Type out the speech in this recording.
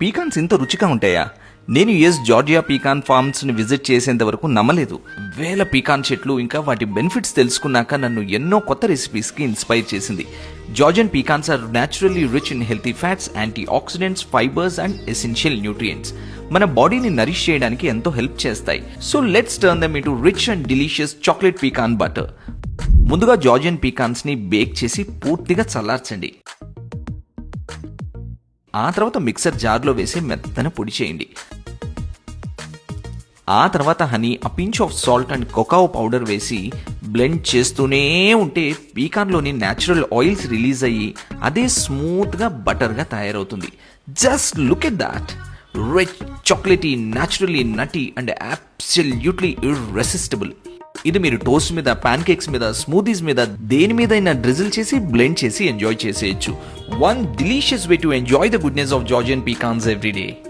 పీకాన్స్ ఇంత రుచిగా ఉంటాయా? నేను జార్జియా పీకాన్ ఫార్మ్స్ని విజిట్ చేసేంత వరకు నమ్మలేదు. వేల పీకాన్ చెట్లు ఇంకా వాటి బెనిఫిట్స్ తెలుసుకున్నాక నన్ను ఎన్నో కొత్త రెసిపీస్కి ఇన్స్పైర్ చేసింది. Georgian pecans are naturally rich in healthy fats, antioxidants, fibres and essential nutrients. మన బాడీని నరిష్ చేయడానికి ఎంతో హెల్ప్ చేస్తాయి. So let's turn them into rich and delicious chocolate pecan butter. ముందుగా జార్జియన్ పీకాన్స్ని బేక్ చేసి పూర్తిగా చల్లార్చండి. ఆ తర్వాత మిక్సర్ జార్లో వేసి మెత్తన పొడి చేయండి. ఆ తర్వాత honey, a pinch of salt and cocoa powder వేసి బ్లెండ్ చేస్తూనే ఉంటే పీకాన్లోని న్యాచురల్ ఆయిల్స్ రిలీజ్ అయ్యి అదే స్మూత్గా బటర్గా తయారవుతుంది. Just look at that! Rich, chocolatey, naturally nutty and absolutely irresistible. ఇది మీరు టోస్ట్ మీద, ప్యాన్ కేక్స్ మీద, స్మూదీస్ మీద, దేని మీదైనా డ్రిజిల్ చేసి బ్లెండ్ చేసి ఎంజాయ్ చేసేయచ్చు. One delicious way to enjoy the goodness of Georgian pecans every day.